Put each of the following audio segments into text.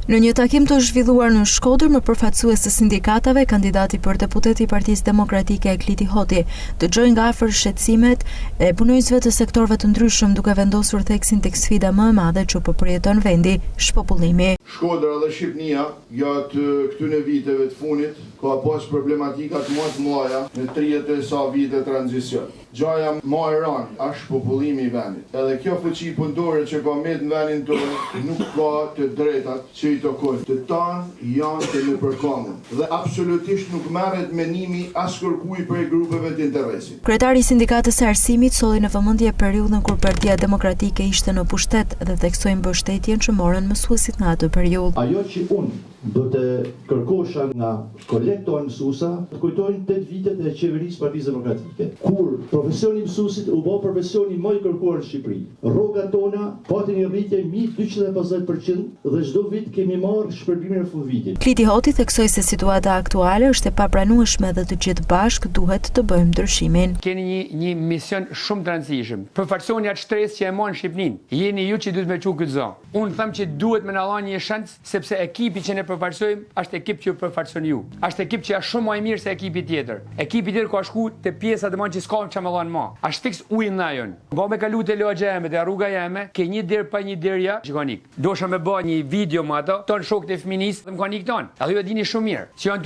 Në një takim të zhvilluar në Shkodër me përfaqësues të sindikatave, kandidati për deputet i Partisë Demokratike Kliti Hoti dëgjoi nga afër shqetësimet e punonjësve të sektorëve të ndryshëm, duke vendosur theksin tek sfida më e madhe që po përjeton vendi, shpopullimi. Shkodra dhe Shqipnia gjatë këtyre viteve të fundit ka pas problematikat më të mëdha në 30 e sa vite tranzicion. Gjaja më e rëndë është popullimi i vendit. Edhe kjo fuqi punëtore që ka mbet në vendin tonë nuk ka të drejtat që i takojnë. Të tanë janë të nëpërkohur dhe absolutisht nuk merret menimi as kërkuj për grupeve të interesit. Kryetari i Sindikatës së Arsimit solli në vëmendje periudhën kur Partia Demokratike ishte në pushtet dhe theksoi mbështetjen që morën mësuesit në atë periudhë. Ajo që unë do të kërkosha nga kolegët tonë mësuesa, të kujtojnë 8 vitet e qeverisë Partisë Demokratike, kur profesioni i mësuesit u bë profesioni më i kërkuar në Shqipëri. Rrogat tona patën një rritje mbi 250% dhe çdo vit kemi marrë shpërblimin e fundvitit. Kliti Hoti theksoi se situata aktuale është e papranueshme dhe të gjithë bashkë duhet të bëjmë ndryshimin. Keni një mision shumë të rëndësishëm. Përfaqësoni atë shtresë që e morën Shqipërinë. Jeni ju që duhet me çu këtë zonë. Unë them që duhet me na dhënë një shans sepse ekipi që ne përfaqësojmë është ekip që ju përfaqëson ju. Është ekip që është shumë më i mirë se ekipi tjetër. Ekipi tjetër ka shku te pjesa të që s'ka çfarë më dhën më. Është fiks ujin na jon. Bo me kalu te logja eme, te rruga jeme, ke një derë pa një derë ja, shikonik. Dosha me bë një video me ato, ton shokët e fëminisë, më kanë ikton. Edhe ju e dini shumë mirë. Si janë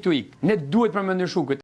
tu ik. Ne duhet për më ndryshu këtë.